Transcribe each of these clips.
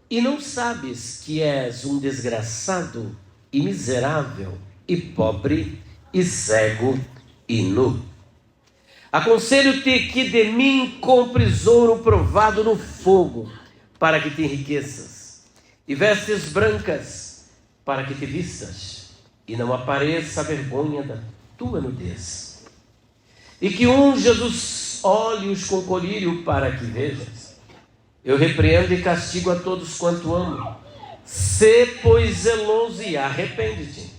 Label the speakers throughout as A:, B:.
A: E não sabes que és um desgraçado e miserável e pobre e cego e nu? Aconselho-te que de mim compres ouro provado no fogo, para que te enriqueças, e vestes brancas, para que te vistas, e não apareça a vergonha da tua nudez. E que unjas os olhos com colírio, para que vejas. Eu repreendo e castigo a todos quanto amo. Sê, pois, zeloso e arrepende-te.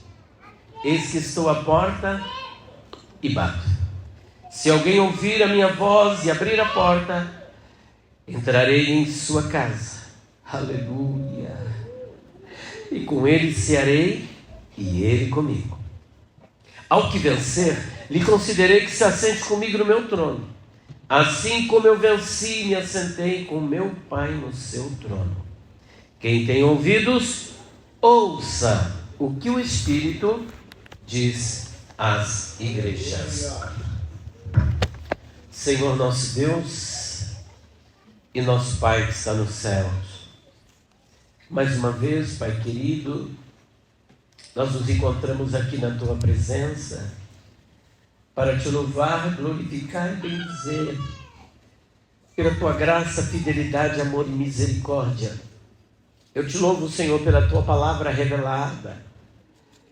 A: Eis que estou à porta e bato. Se alguém ouvir a minha voz e abrir a porta, entrarei em sua casa. Aleluia. E com ele cearei e ele comigo. Ao que vencer, lhe concederei que se assente comigo no meu trono, assim como eu venci e me assentei com meu Pai no seu trono. Quem tem ouvidos, ouça o que o Espírito diz às igrejas. Senhor nosso Deus e nosso Pai que está nos céus, mais uma vez, Pai querido, nós nos encontramos aqui na Tua presença para Te louvar, glorificar e bendizer pela Tua graça, fidelidade, amor e misericórdia. Eu Te louvo, Senhor, pela Tua palavra revelada,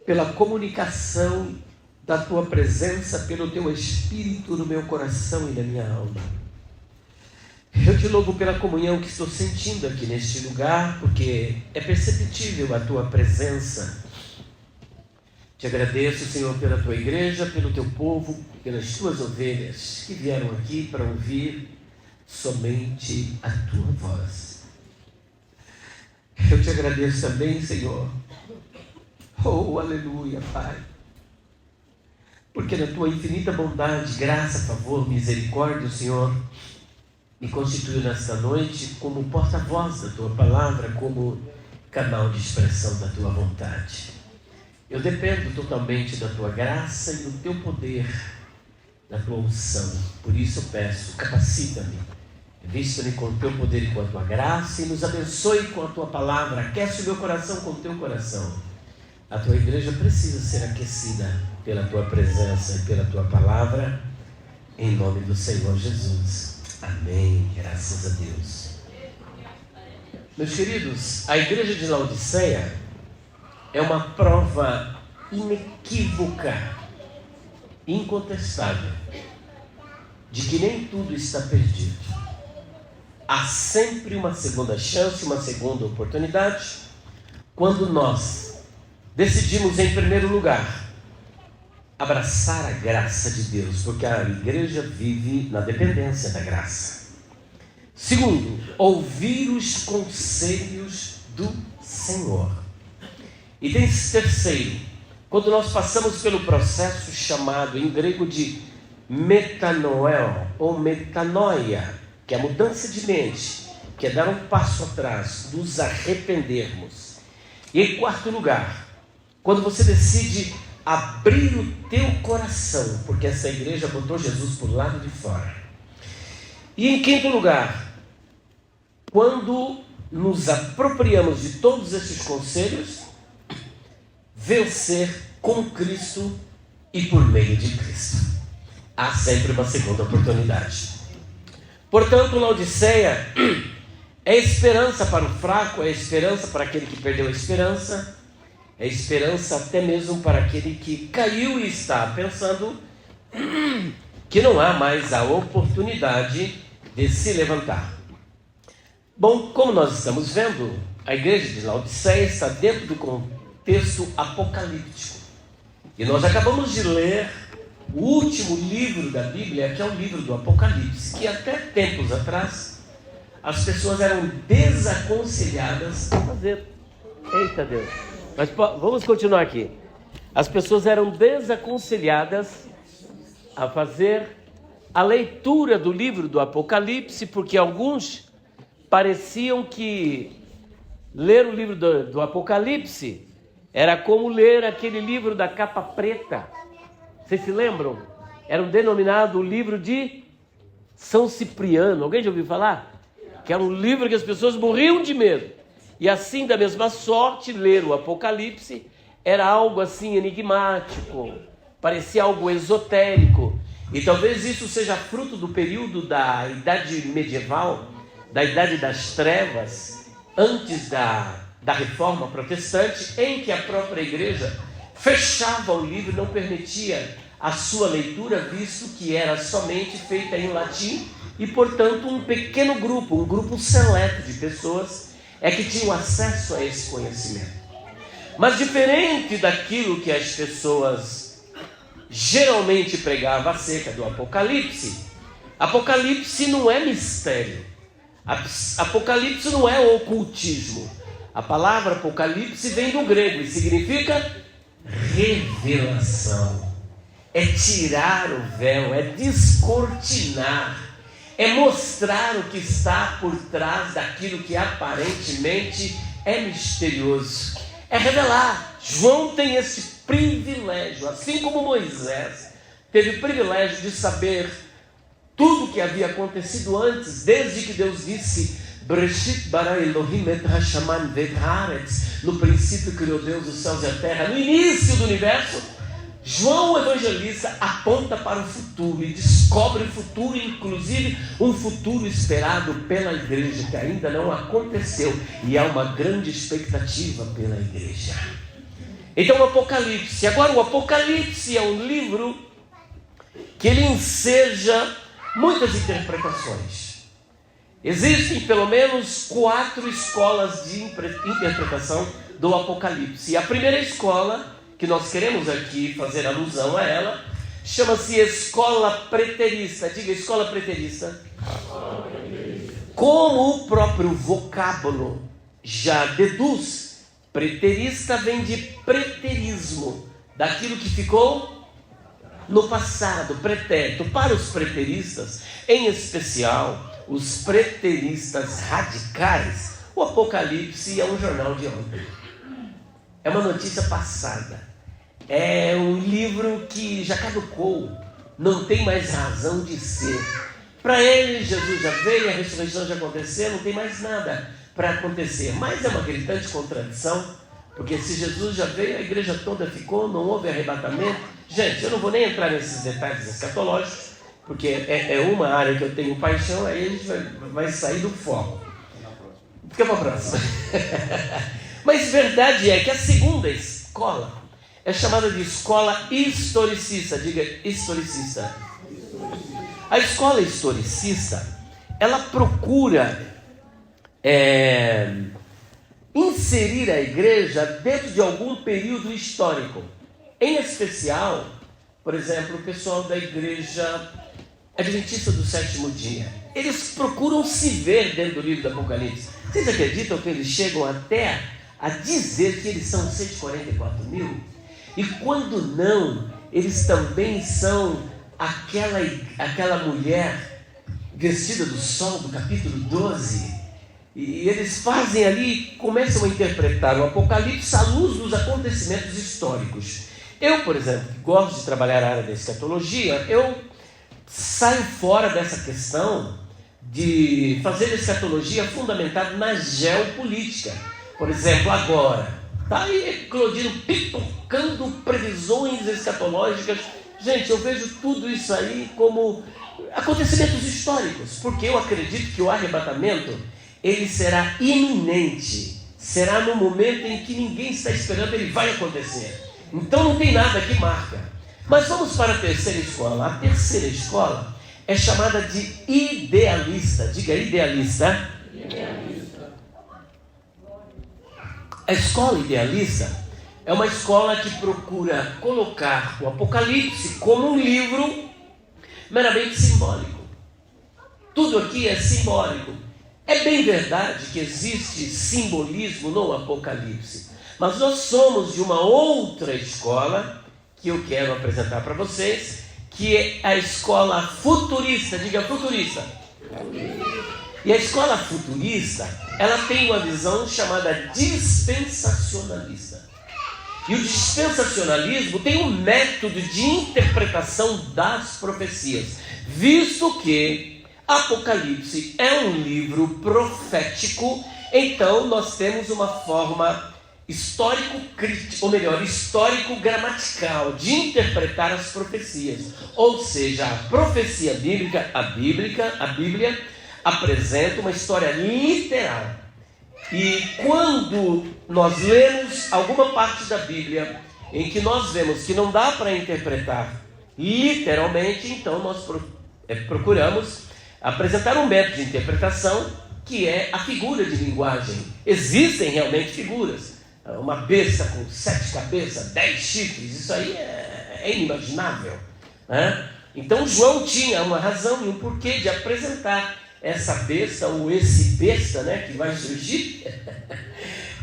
A: pela comunicação da Tua presença, pelo Teu Espírito no meu coração e na minha alma. Eu Te louvo pela comunhão que estou sentindo aqui neste lugar, porque é perceptível a Tua presença. Te agradeço, Senhor, pela Tua igreja, pelo Teu povo, pelas Tuas ovelhas que vieram aqui para ouvir somente a Tua voz. Eu Te agradeço também, Senhor. Oh, aleluia, Pai. Porque na Tua infinita bondade, graça, favor, misericórdia, o Senhor me constituiu nesta noite como porta-voz da Tua palavra, como canal de expressão da Tua vontade. Eu dependo totalmente da Tua graça e do Teu poder, da Tua unção. Por isso eu peço, capacita-me, revista-me com o Teu poder e com a Tua graça e nos abençoe com a Tua palavra. Aquece o meu coração com o Teu coração. A Tua igreja precisa ser aquecida pela Tua presença e pela Tua palavra, em nome do Senhor Jesus. Amém. Graças a Deus. Meus queridos, a igreja de Laodiceia é uma prova inequívoca, incontestável, de que nem tudo está perdido. Há sempre uma segunda chance, uma segunda oportunidade, quando nós decidimos, em primeiro lugar, abraçar a graça de Deus, porque a igreja vive na dependência da graça. Segundo, ouvir os conselhos do Senhor. E terceiro, quando nós passamos pelo processo chamado em grego de metanoel ou metanoia, que é a mudança de mente, que é dar um passo atrás, nos arrependermos. E em quarto lugar, quando você decide abrir o teu coração, porque essa igreja botou Jesus por lado de fora. E em quinto lugar, quando nos apropriamos de todos esses conselhos, vencer com Cristo e por meio de Cristo. Há sempre uma segunda oportunidade. Portanto, Laodiceia é esperança para o fraco, é esperança para aquele que perdeu a esperança, é esperança até mesmo para aquele que caiu e está pensando que não há mais a oportunidade de se levantar. Bom, como nós estamos vendo, a igreja de Laodiceia está dentro do contexto apocalíptico. E nós acabamos de ler o último livro da Bíblia, que é o livro do Apocalipse, que até tempos atrás as pessoas eram desaconselhadas a fazer. Eita Deus! Mas vamos continuar aqui. As pessoas eram desaconselhadas a fazer a leitura do livro do Apocalipse, porque alguns pareciam que ler o livro do Apocalipse era como ler aquele livro da capa preta. Vocês se lembram? Era um denominado livro de São Cipriano. Alguém já ouviu falar? Que era um livro que as pessoas morriam de medo. E assim, da mesma sorte, ler o Apocalipse era algo assim enigmático, parecia algo esotérico. E talvez isso seja fruto do período da Idade Medieval, da Idade das Trevas, antes da Reforma Protestante, em que a própria igreja fechava o livro e não permitia a sua leitura, visto que era somente feita em latim e, portanto, um pequeno grupo, um grupo seleto de pessoas é que tinham acesso a esse conhecimento. Mas diferente daquilo que as pessoas geralmente pregavam acerca do Apocalipse, Apocalipse não é mistério, Apocalipse não é ocultismo. A palavra Apocalipse vem do grego e significa revelação. É tirar o véu, é descortinar, é mostrar o que está por trás daquilo que aparentemente é misterioso. É revelar. João tem esse privilégio, assim como Moisés teve o privilégio de saber tudo o que havia acontecido antes, desde que Deus disse: Bereshit bara Elohim et hashaman ve'et haaretz. No princípio criou Deus os céus e a terra. No início do universo, João o evangelista aponta para o futuro e descobre o futuro, inclusive um futuro esperado pela igreja, que ainda não aconteceu, e há uma grande expectativa pela igreja. Então o Apocalipse, agora o Apocalipse é um livro que ele enseja muitas interpretações. Existem pelo menos 4 escolas de interpretação do Apocalipse. E a primeira escola, que nós queremos aqui fazer alusão a ela, chama-se escola preterista. Diga, escola preterista. Como o próprio vocábulo já deduz, preterista vem de preterismo, daquilo que ficou no passado, pretérito. Para os preteristas, em especial os preteristas radicais, o Apocalipse é um jornal de ontem, é uma notícia passada, é um livro que já caducou, não tem mais razão de ser. Para eles, Jesus já veio, a ressurreição já aconteceu, não tem mais nada para acontecer. Mas é uma gritante contradição, porque se Jesus já veio, a igreja toda ficou, não houve arrebatamento. Gente, eu não vou nem entrar nesses detalhes escatológicos, porque é uma área que eu tenho paixão, aí a gente vai sair do foco. Fica para a próxima. Mas verdade é que a segunda escola é chamada de escola historicista. Diga, historicista. A escola historicista, ela procura inserir a igreja dentro de algum período histórico. Em especial, por exemplo, o pessoal da igreja adventista do sétimo dia. Eles procuram se ver dentro do livro do Apocalipse. Vocês acreditam que eles chegam até a dizer que eles são 144 mil? E quando não, eles também são aquela mulher vestida do sol do capítulo 12. E eles fazem ali, começam a interpretar o Apocalipse à luz dos acontecimentos históricos. Eu, por exemplo, que gosto de trabalhar a área da escatologia, eu saio fora dessa questão de fazer escatologia fundamentada na geopolítica. Por exemplo, agora está aí eclodindo, pipocando previsões escatológicas. Gente, eu vejo tudo isso aí como acontecimentos históricos, porque eu acredito que o arrebatamento ele será iminente, será no momento em que ninguém está esperando, ele vai acontecer. Então não tem nada que marca. Mas vamos para a terceira escola. A terceira escola é chamada de idealista. Diga, idealista. Idealista. A escola idealista é uma escola que procura colocar o Apocalipse como um livro meramente simbólico. Tudo aqui é simbólico. É bem verdade que existe simbolismo no Apocalipse, mas nós somos de uma outra escola que eu quero apresentar para vocês, que é a escola futurista. Diga, futurista. E a escola futurista, ela tem uma visão chamada dispensacionalista. E o dispensacionalismo tem um método de interpretação das profecias, visto que Apocalipse é um livro profético Então nós temos uma forma histórico-crítica, ou melhor, histórico-gramatical de interpretar as profecias. Ou seja, a profecia bíblica, a Bíblia apresenta uma história literal. E quando nós lemos alguma parte da Bíblia em que nós vemos que não dá para interpretar literalmente, então nós procuramos apresentar um método de interpretação que é a figura de linguagem. Existem realmente figuras. Uma besta com 7 cabeças, 10 chifres, isso aí é inimaginável, né? Então João tinha uma razão e um porquê de apresentar essa besta ou esse besta, né, que vai surgir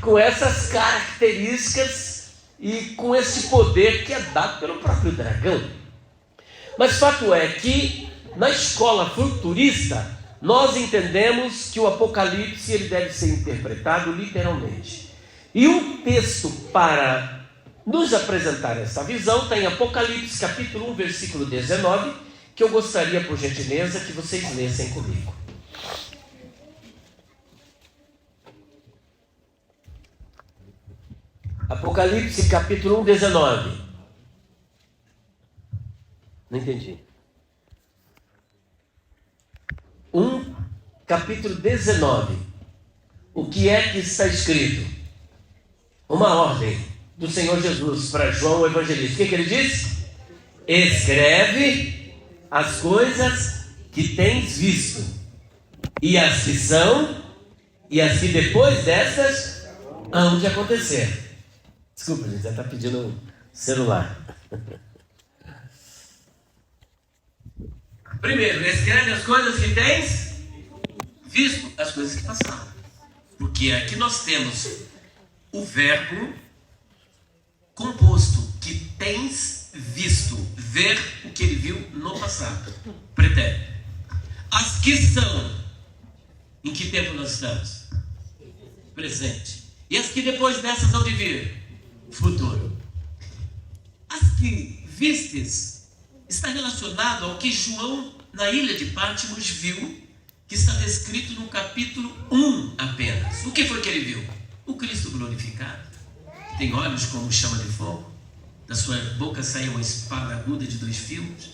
A: com essas características e com esse poder que é dado pelo próprio dragão. Mas fato é que na escola futurista nós entendemos que o Apocalipse ele deve ser interpretado literalmente. E um texto para nos apresentar essa visão está em Apocalipse capítulo 1, versículo 19, que eu gostaria, por gentileza, que vocês lessem comigo. Apocalipse capítulo 1, 19. Não entendi. Capítulo 19. O que é que está escrito? Uma ordem do Senhor Jesus para João o evangelista. O que ele diz? Escreve as coisas que tens visto, e as que são, e as que depois destas hão de acontecer. Desculpa, gente, já está pedindo um celular. Primeiro, escreve as coisas que tens visto, as coisas que passaram. Porque aqui nós temos o verbo composto, que tens visto, ver o que ele viu no passado, pretérito. As que são, em que tempo nós estamos? Presente. E as que depois dessas hão de vir? Futuro. As que vistes está relacionado ao que João, na ilha de Patmos, viu, que está descrito no capítulo 1 apenas. O que foi que ele viu? O Cristo glorificado, que tem olhos como chama de fogo, da sua boca saía uma espada aguda de 2 fios,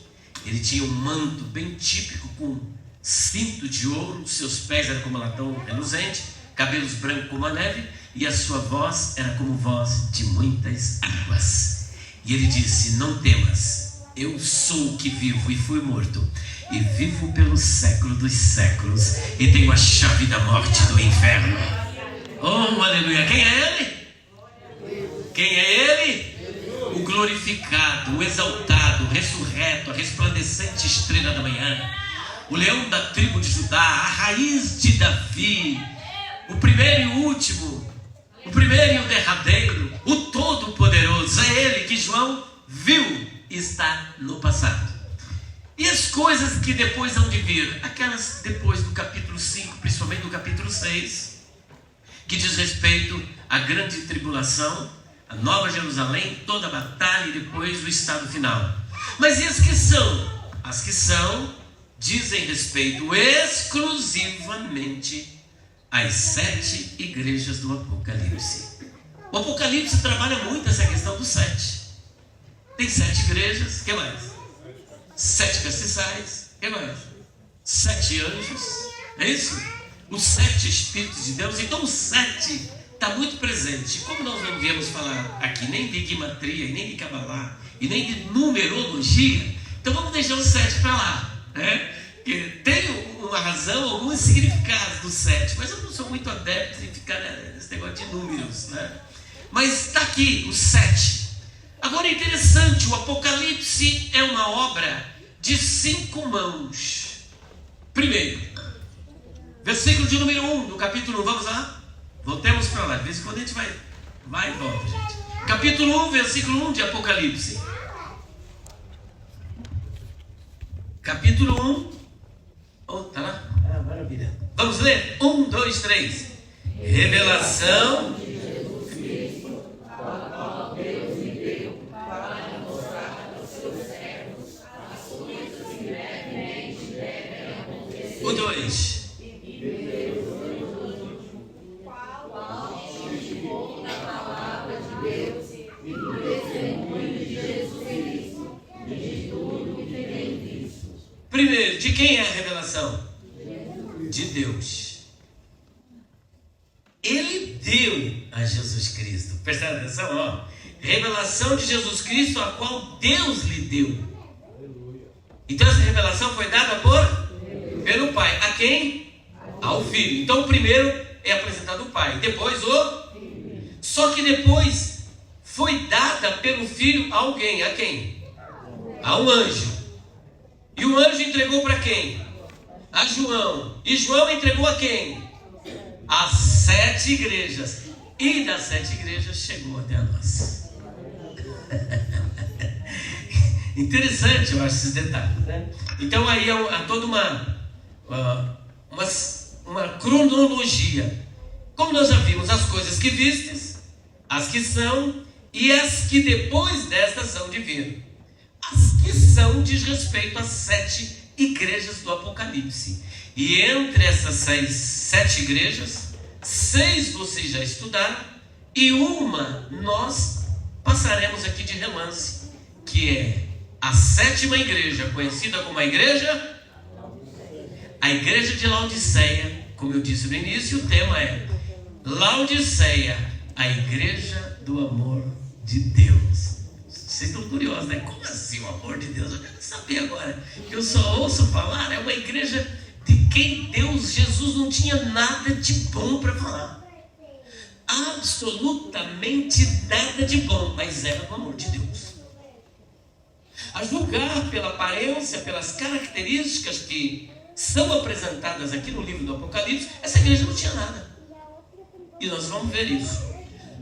A: ele tinha um manto bem típico com cinto de ouro, seus pés eram como latão reluzente, cabelos brancos como a neve, e a sua voz era como voz de muitas águas. E ele disse: não temas, eu sou o que vivo e fui morto, e vivo pelo século dos séculos, e tenho a chave da morte e do inferno. Oh, aleluia! Quem é ele? Quem é ele? O glorificado, o exaltado, o ressurreto, a resplandecente estrela da manhã, o leão da tribo de Judá, a raiz de Davi, o primeiro e o último, o primeiro e o derradeiro, o todo-poderoso. É ele que João viu e está no passado. E as coisas que depois hão de vir, aquelas depois do capítulo 5, principalmente do capítulo 6, que diz respeito à grande tribulação, a Nova Jerusalém, toda a batalha e depois o estado final. Mas e as que são? As que são dizem respeito exclusivamente às 7 igrejas do Apocalipse. O Apocalipse trabalha muito essa questão do 7. Tem 7 igrejas, o que mais? 7 castiçais, o que mais? 7 anjos, é isso? Os 7 Espíritos de Deus. Então o 7 está muito presente. Como nós não viemos falar aqui nem de guimatria, nem de cabalá, e nem de numerologia, então vamos deixar o 7 para lá, né? Porque tem uma razão, alguns significados do 7, mas eu não sou muito adepto em ficar nesse negócio de números, né? Mas está aqui o 7. Agora é interessante, o Apocalipse é uma obra de 5 mãos. Primeiro, versículo de número 1 do capítulo 1, vamos lá? Voltemos para lá, de vez em quando a gente vai e volta, gente. Capítulo 1, versículo 1 de Apocalipse. Capítulo 1. Oh, tá lá? Ah, maravilha. Vamos ler? 1, 2, 3. Revelação de Jesus Cristo, a qual Deus me deu para mostrar aos seus servos as coisas que brevemente devem acontecer. O 2. De quem é a revelação? De Deus. Ele deu a Jesus Cristo. Presta atenção, ó. Revelação de Jesus Cristo, a qual Deus lhe deu. Então essa revelação foi dada pelo Pai. A quem? Ao Filho. Então o primeiro é apresentado o Pai, depois o Filho. Só que depois foi dada pelo Filho a alguém. A quem? A um anjo. E o anjo entregou para quem? A João. E João entregou a quem? As 7 igrejas. E das 7 igrejas chegou até a nós. Interessante, eu acho, esses detalhes, né? Então aí há toda uma cronologia. Como nós já vimos, as coisas que vistes, as que são e as que depois destas são de vir. As que são diz respeito às 7 igrejas do Apocalipse. E entre essas 7 igrejas, 6 vocês já estudaram, e uma nós passaremos aqui de relance, que é a 7ª igreja, conhecida como a igreja de Laodiceia. Como eu disse no início, o tema é Laodiceia, a igreja do amor de Deus. Vocês estão curiosos, né? Como assim o amor de Deus? Eu quero saber agora. Eu só ouço falar, é uma igreja de quem Jesus não tinha nada de bom para falar. Absolutamente nada de bom, mas era do amor de Deus. A julgar pela aparência, pelas características que são apresentadas aqui no livro do Apocalipse, essa igreja não tinha nada. E nós vamos ver isso.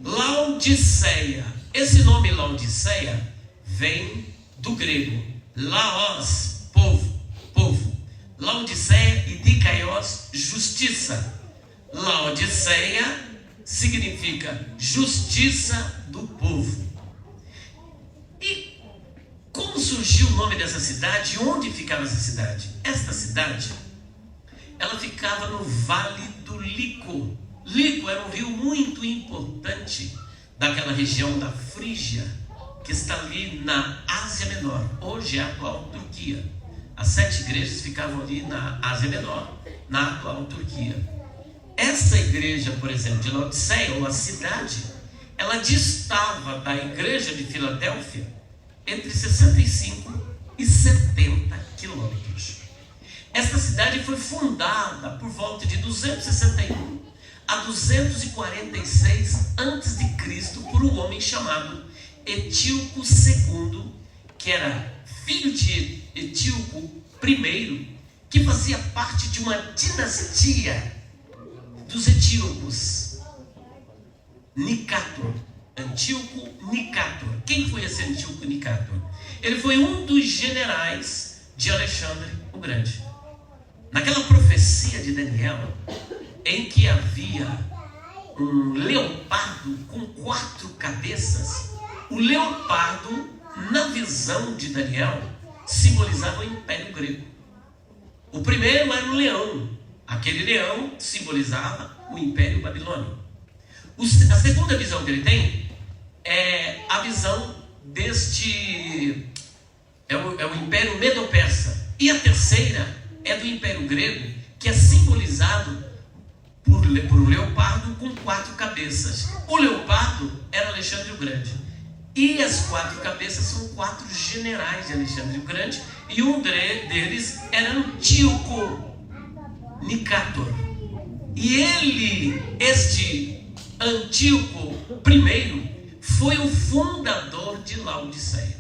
A: Laodiceia. Esse nome Laodiceia vem do grego Laos, povo. Laodiceia e Dikaios, justiça. Laodiceia significa justiça do povo. E como surgiu o nome dessa cidade? E onde ficava essa cidade? Esta cidade, ela ficava no Vale do Lico. Lico era um rio muito importante daquela região da Frígia, que está ali na Ásia Menor. Hoje é a atual Turquia. As 7 igrejas ficavam ali na Ásia Menor, na atual Turquia. Essa igreja, por exemplo, de Laodiceia, ou a cidade, ela distava da igreja de Filadélfia entre 65 e 70 quilômetros. Esta cidade foi fundada por volta de 261 a 246 a.C. por um homem chamado Etíoco II, que era filho de Etíoco I, que fazia parte de uma dinastia dos etíopos. Nicator. Antíoco Nicator. Quem foi esse Antíoco Nicator? Ele foi um dos generais de Alexandre o Grande. Naquela profecia de Daniel, em que havia um leopardo com 4 cabeças, o leopardo, na visão de Daniel, simbolizava o Império Grego. O primeiro era o leão. Aquele leão simbolizava o Império Babilônico. A segunda visão que ele tem é a visão deste... É o Império Medo-Persa. E a terceira é do Império Grego, que é simbolizado por um leopardo com 4 cabeças. O leopardo era Alexandre o Grande. E as 4 cabeças são 4 generais de Alexandre o Grande. E um deles era Antíoco Nicator. E este Antíoco I foi o fundador de Laodiceia.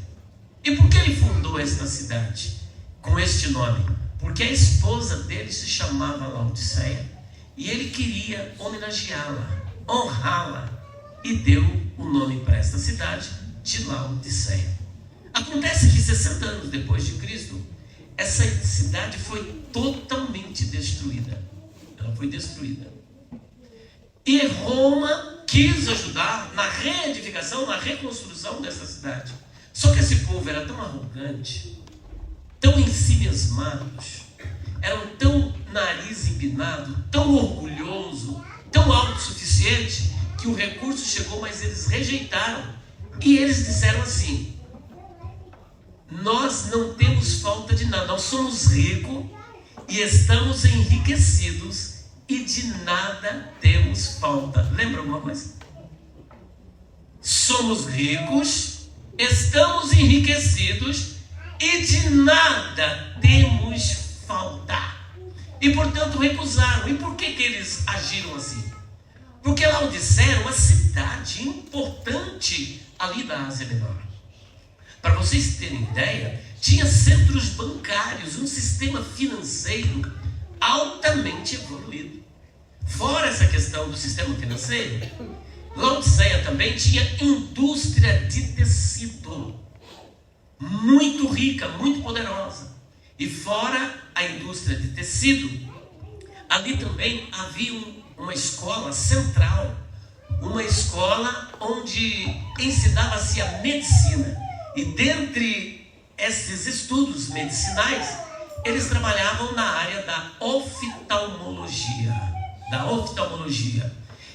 A: E por que ele fundou esta cidade com este nome? Porque a esposa dele se chamava Laodiceia e ele queria homenageá-la, honrá-la, e deu o nome para esta cidade de Laodiceia. Acontece que 60 anos depois de Cristo, essa cidade foi totalmente destruída. Ela foi destruída. E Roma quis ajudar na reedificação, na reconstrução dessa cidade. Só que esse povo era tão arrogante, tão ensimesmados, eram tão nariz empinado, tão orgulhoso, tão autossuficiente, que o recurso chegou, mas eles rejeitaram. E eles disseram assim: nós não temos falta de nada. Nós somos ricos e estamos enriquecidos e de nada temos falta. Lembra alguma coisa? Somos ricos, estamos enriquecidos e de nada temos falta. E portanto recusaram. E por que eles agiram assim? Porque Laodiceia era uma cidade importante ali da Ásia Menor. Para vocês terem ideia, tinha centros bancários, um sistema financeiro altamente evoluído. Fora essa questão do sistema financeiro, Laodiceia também tinha indústria de tecido, muito rica, muito poderosa. E fora a indústria de tecido, ali também havia uma escola central, uma escola onde ensinava-se a medicina. E dentre esses estudos medicinais, eles trabalhavam na área da oftalmologia.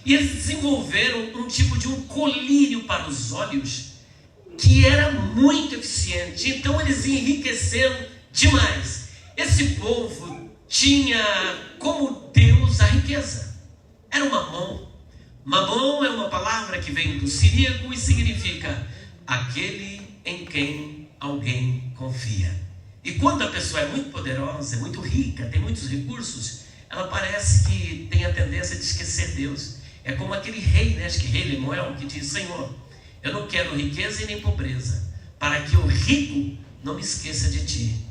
A: E eles desenvolveram um tipo de um colírio para os olhos que era muito eficiente. Então eles enriqueceram demais. Esse povo tinha como Deus a riqueza. Era o mamon. Mamon é uma palavra que vem do siríaco e significa aquele em quem alguém confia. E quando a pessoa é muito poderosa, é muito rica, tem muitos recursos, ela parece que tem a tendência de esquecer Deus. É como aquele rei, acho que rei Lemuel, que diz: Senhor, eu não quero riqueza e nem pobreza, para que o rico não me esqueça de ti,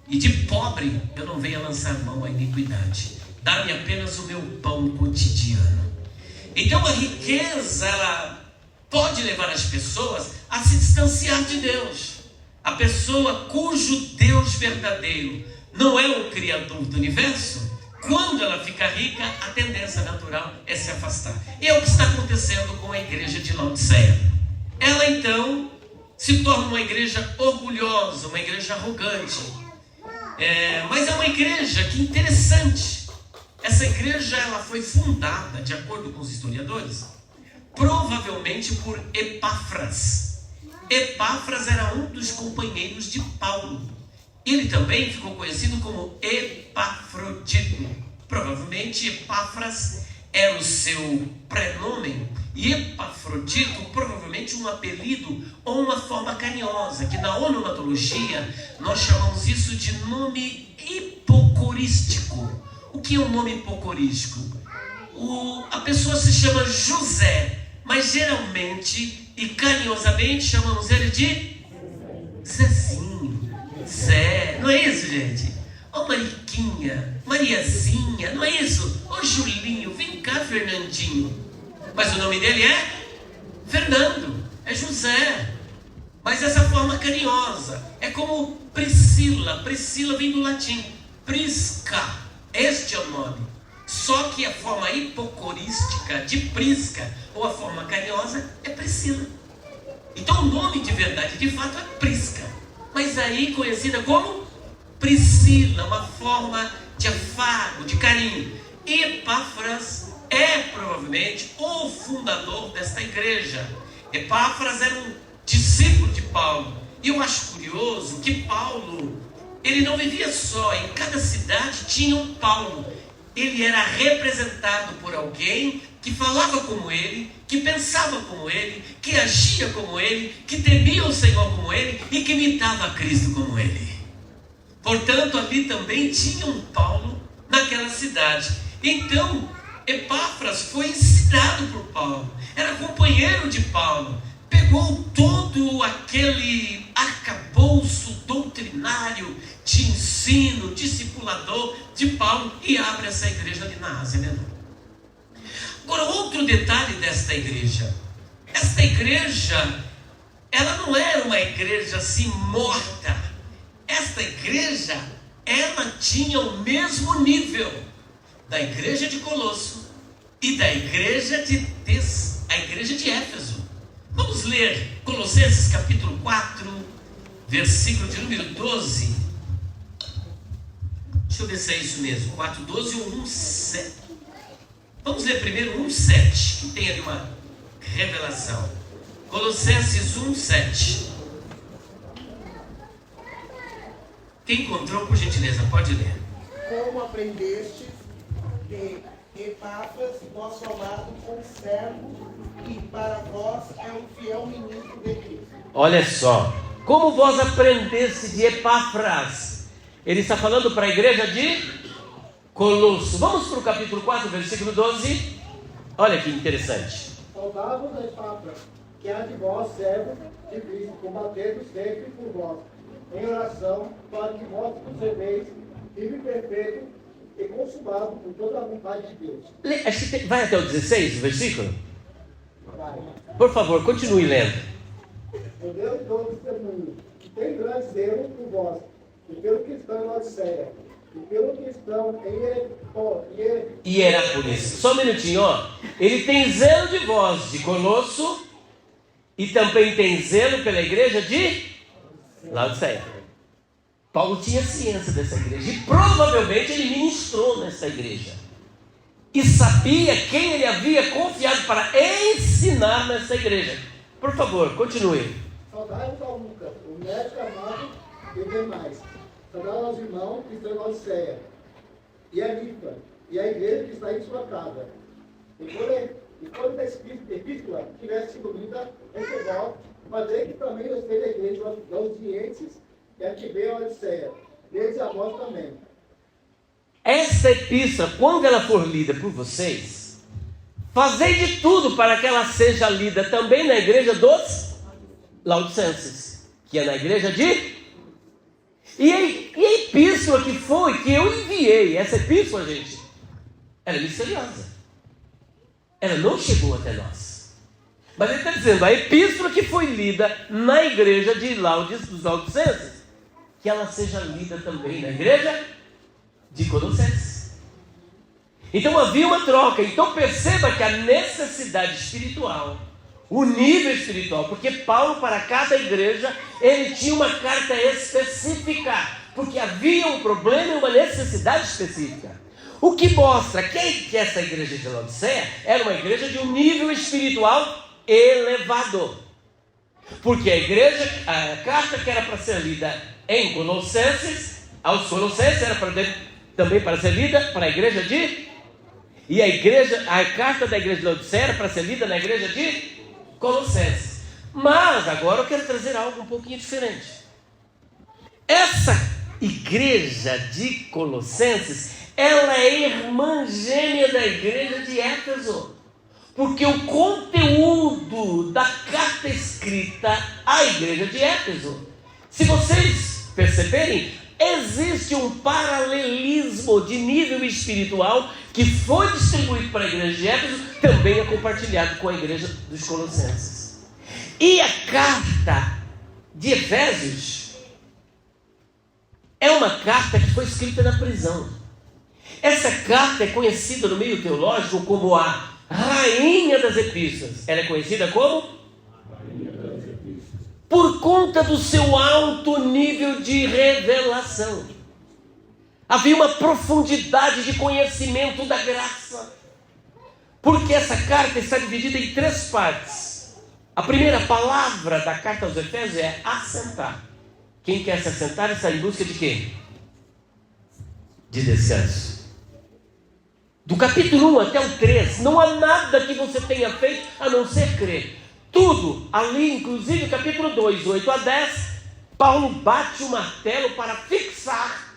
A: e de pobre eu não venha lançar mão à iniquidade. Dá-me apenas o meu pão cotidiano. Então a riqueza, ela pode levar as pessoas a se distanciar de Deus. A pessoa cujo Deus verdadeiro não é o Criador do universo, quando ela fica rica, a tendência natural é se afastar. E é o que está acontecendo com a igreja de Laodiceia. Ela então se torna uma igreja orgulhosa, uma igreja arrogante. Mas é uma igreja que interessante. Essa igreja ela foi fundada, de acordo com os historiadores, provavelmente por Epáfras. Epáfras era um dos companheiros de Paulo. Ele também ficou conhecido como Epafrodito. Provavelmente Epáfras era o seu prenome e Epafrodito provavelmente um apelido ou uma forma carinhosa, que na onomatologia nós chamamos isso de nome hipocorístico. O que é um nome hipocorístico? A pessoa se chama José, mas geralmente e carinhosamente chamamos ele de Zezinho, Zé. Não é isso, gente? Ô Mariquinha, Mariazinha, não é isso? Ô Julinho, vem cá, Fernandinho. Mas o nome dele é Fernando, é José. Mas essa forma carinhosa é como Priscila. Priscila vem do latim, Prisca. Este é o nome. Só que a forma hipocorística de Prisca, ou a forma carinhosa, é Priscila. Então o nome de verdade, de fato, é Prisca. Mas aí conhecida como Priscila, uma forma de afago, de carinho. Epáfras é provavelmente o fundador desta igreja. Epáfras era um discípulo de Paulo. E eu acho curioso que Paulo, ele não vivia só, em cada cidade tinha um Paulo. Ele era representado por alguém que falava como ele, que pensava como ele, que agia como ele, que temia o Senhor como ele e que imitava a Cristo como ele. Portanto, ali também tinha um Paulo naquela cidade. Então, Epáfras foi ensinado por Paulo, era companheiro de Paulo, pegou todo aquele arcabouço doutrinário de ensino, discipulador de Paulo e abre essa igreja ali na Ásia Menor. Agora, outro detalhe desta igreja. Esta igreja, ela não era uma igreja assim morta. Esta igreja, ela tinha o mesmo nível da igreja de Colosso e da igreja de Éfeso. Vamos ler Colossenses capítulo 4, versículo de número 12. Deixa eu ver se é isso mesmo. 4:12 ou 1:7. Vamos ler primeiro 1:7, que tem ali uma revelação. Colossenses 1:7. Quem encontrou, por gentileza, pode ler.
B: Como aprendestes que Epáfras, vosso amado conservo, que para vós é um fiel ministro de Cristo.
A: Olha só, como vós aprendeste de Epáfras. Ele está falando para a igreja de Colosso. Vamos para o capítulo 4, versículo 12. Olha que interessante.
B: Saudai-vos a Epáfras, que há de vós, servo de Cristo, combatendo sempre por vós, em oração, para que vós conserveis vivo e perfeito e consumado por toda a vontade de Deus.
A: Acho que vai até o 16, o versículo?
B: Vai.
A: Por favor, continue lendo.
B: O Deus de todo testemunho, que tem grande zelo por vós, e pelo que estão em Laodiceia, e pelo que estão em
A: Hierápolis. Só um minutinho, ó. Ele tem zelo de vós, de Colosso, e também tem zelo pela igreja de Laodiceia. Paulo tinha ciência dessa igreja, e provavelmente ele ministrou nessa igreja, e sabia quem ele havia confiado para ensinar nessa igreja. Por favor, continue.
B: Saudai-vos ao Lucas, o médico amado e demais. Saudai aos irmãos que estão em Laodiceia, e a Nifa, e a igreja que está em sua casa. E quando a epístola tivesse sido lida entre vós, fazei que também eu seja a igreja dos audientes e a que veio a Laodiceia, desde a vós também.
A: Esta epístola, quando ela for lida por vocês, fazei de tudo para que ela seja lida também na igreja dos Laodicenses, que é na igreja de... E a epístola que eu enviei, essa epístola, gente, ela é misteriosa. Ela não chegou até nós. Mas ele está dizendo, a epístola que foi lida na igreja de dos Laodicenses, que ela seja lida também na igreja de Colossenses. Então havia uma troca. Então perceba que a necessidade espiritual, o nível espiritual, porque Paulo, para cada igreja, ele tinha uma carta específica, porque havia um problema e uma necessidade específica. O que mostra que essa igreja de Laodiceia era uma igreja de um nível espiritual elevado. Porque a carta que era para ser lida em Colossenses, aos Colossenses, era também para ser lida para a igreja de... E a carta da igreja de Laodiceia era para ser lida na igreja de Colossenses. Mas agora eu quero trazer algo um pouquinho diferente. Essa igreja de Colossenses, ela é irmã gêmea da igreja de Éfeso, porque o conteúdo da carta escrita à igreja de Éfeso, se vocês perceberem, existe um paralelismo de nível espiritual que foi distribuído para a igreja de Éfeso, também é compartilhado com a igreja dos Colossenses. E a carta de Efésios é uma carta que foi escrita na prisão. Essa carta é conhecida no meio teológico como a Rainha das Epístolas. Ela é conhecida como? Rainha das Epístolas. Por conta do seu alto nível de revelação. Havia uma profundidade de conhecimento da graça. Porque essa carta está dividida em 3 partes. A primeira palavra da carta aos Efésios é assentar. Quem quer se assentar está em busca de quê? De descanso. Do capítulo 1 até o 3, não há nada que você tenha feito a não ser crer. Tudo ali, inclusive o capítulo 2, 8 a 10, Paulo bate o martelo para fixar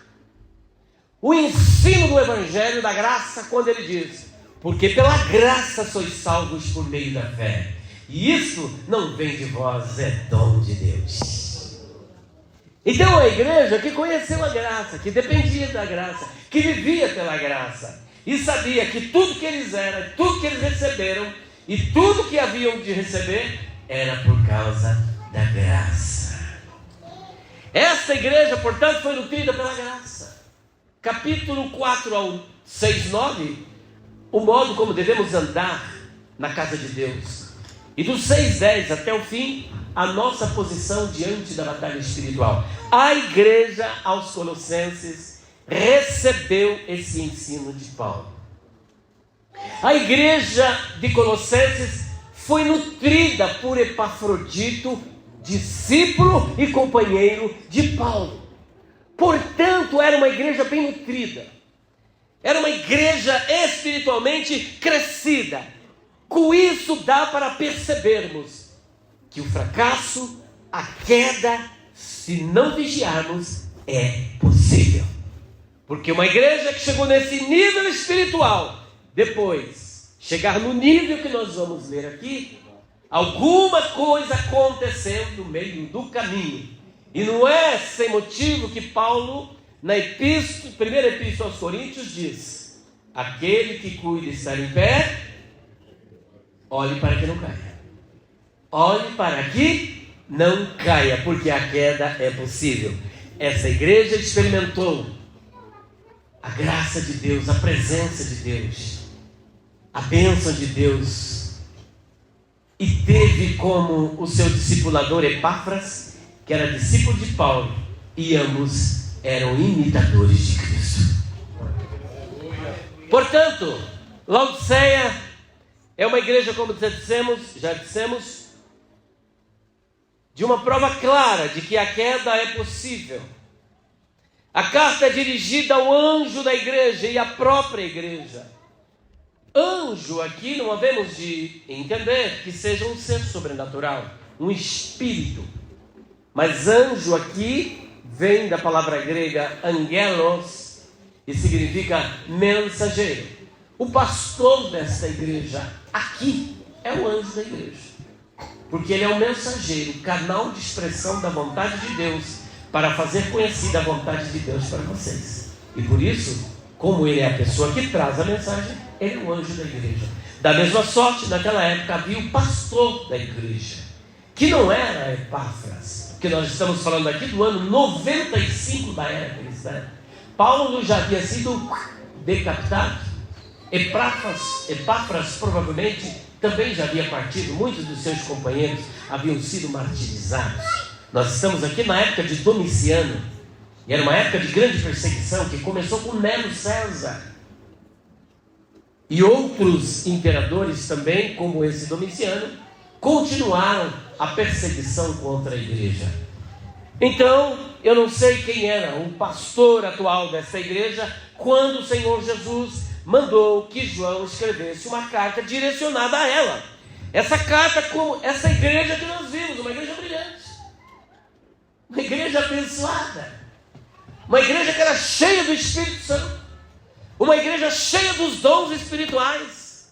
A: o ensino do Evangelho da graça, quando ele diz: porque pela graça sois salvos por meio da fé, e isso não vem de vós, é dom de Deus. Então a igreja que conheceu a graça, que dependia da graça, que vivia pela graça, e sabia que tudo que eles eram, tudo que eles receberam, e tudo que haviam de receber, era por causa da graça. Essa igreja, portanto, foi nutrida pela graça. Capítulo 4 ao 6, 9, o modo como devemos andar na casa de Deus. E do 6, 10 até o fim, a nossa posição diante da batalha espiritual. A igreja aos Colossenses recebeu esse ensino de Paulo. A igreja de Colossenses foi nutrida por Epafrodito, discípulo e companheiro de Paulo. Portanto, era uma igreja bem nutrida. Era uma igreja espiritualmente crescida. Com isso dá para percebermos que o fracasso, a queda, se não vigiarmos, é possível. Porque uma igreja que chegou nesse nível espiritual, depois chegar no nível que nós vamos ler aqui, alguma coisa aconteceu no meio do caminho. E não é sem motivo que Paulo, na primeira epístola aos Coríntios, diz: aquele que cuida de estar em pé, olhe para que não caia. Olhe para que não caia, porque a queda é possível. Essa igreja experimentou a graça de Deus, a presença de Deus, a bênção de Deus, e teve como o seu discipulador Epáfras, que era discípulo de Paulo, e ambos eram imitadores de Cristo. Portanto, Laodiceia é uma igreja, como já dissemos, de uma prova clara de que a queda é possível. A carta é dirigida ao anjo da igreja e à própria igreja. Anjo aqui não havemos de entender que seja um ser sobrenatural, um espírito. Mas anjo aqui vem da palavra grega angelos e significa mensageiro. O pastor desta igreja aqui é o anjo da igreja, porque ele é o mensageiro, o canal de expressão da vontade de Deus para fazer conhecida a vontade de Deus para vocês. E por isso, como ele é a pessoa que traz a mensagem, ele é o anjo da igreja. Da mesma sorte, naquela época havia o pastor da igreja, que não era Epáfras, que nós estamos falando aqui do ano 95 da era cristã. Paulo já havia sido decapitado. Epáfras provavelmente também já havia partido. Muitos dos seus companheiros haviam sido martirizados. Nós estamos aqui na época de Domiciano, e era uma época de grande perseguição que começou com Nero César e outros imperadores também, como esse Domiciano, continuaram a perseguição contra a igreja. Então, eu não sei quem era o pastor atual dessa igreja quando o Senhor Jesus mandou que João escrevesse uma carta direcionada a ela. Essa carta, como essa igreja que nós vimos, uma igreja brilhante, uma igreja abençoada, uma igreja que era cheia do Espírito Santo, uma igreja cheia dos dons espirituais,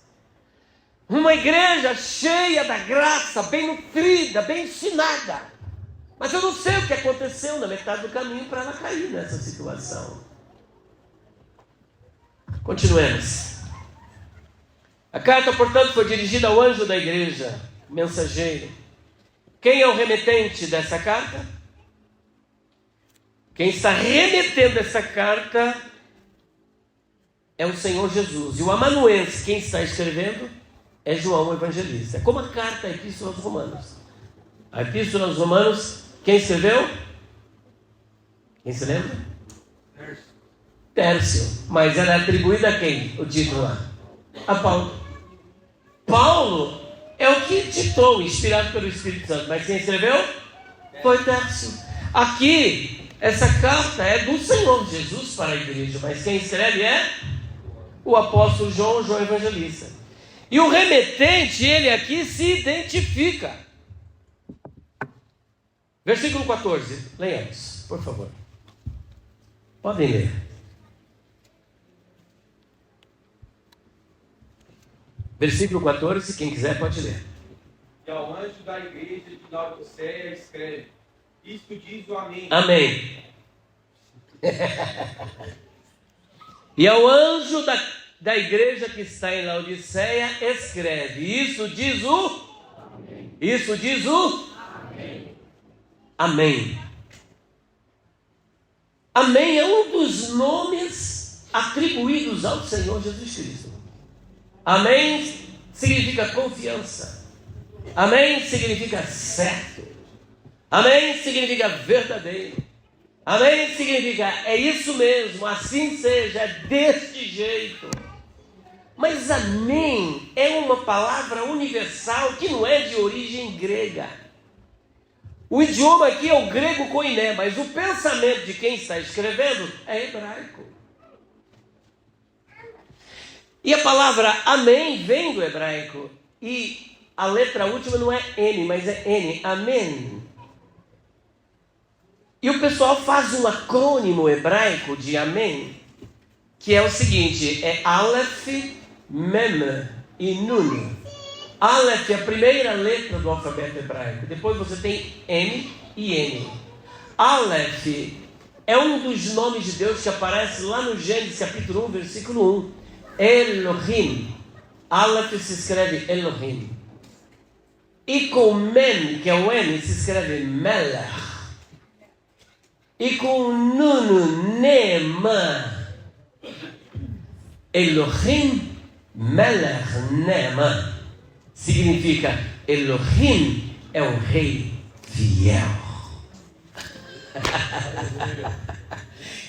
A: uma igreja cheia da graça, bem nutrida, bem ensinada. Mas eu não sei o que aconteceu na metade do caminho para ela cair nessa situação. Continuemos. A carta, portanto, foi dirigida ao anjo da igreja, mensageiro. Quem é o remetente dessa carta? Quem está remetendo essa carta é o Senhor Jesus. E o amanuense, quem está escrevendo, é João o Evangelista. É como a carta, a Epístola aos Romanos. A Epístola aos Romanos, quem escreveu? Quem se lembra? Tércio. Mas ela é atribuída a quem? O título lá? A Paulo. Paulo é o que ditou, inspirado pelo Espírito Santo. Mas quem escreveu? Foi Tércio. Aqui, essa carta é do Senhor Jesus para a igreja. Mas quem escreve é o apóstolo João Evangelista. E o remetente, ele aqui se identifica. Versículo 14, leiamos, por favor. Podem ler. Versículo 14, quem quiser pode ler.
C: E ao anjo da igreja de Laodiceia escreve: isto diz o Amém.
A: Amém. E ao anjo da igreja que está em Laodiceia escreve: isso diz o Amém. Isso diz o Amém. Amém. Amém é um dos nomes atribuídos ao Senhor Jesus Cristo. Amém significa confiança. Amém significa certo. Amém significa verdadeiro. Amém significa é isso mesmo, assim seja, é deste jeito. Mas amém é uma palavra universal que não é de origem grega. O idioma aqui é o grego koiné, mas o pensamento de quem está escrevendo é hebraico. E a palavra amém vem do hebraico. E a letra última não é N, mas é N, amém. E o pessoal faz um acrônimo hebraico de amém, que é o seguinte, é Aleph, Mem e Nun. Aleph é a primeira letra do alfabeto hebraico. Depois você tem M e N. Aleph é um dos nomes de Deus que aparece lá no Gênesis capítulo 1, versículo 1. Elohim. Aleph se escreve Elohim. E com Mem, que é o M, se escreve Melech. E com Nun, Nema. Elohim, Melech, Nema. Significa, Elohim é um rei fiel.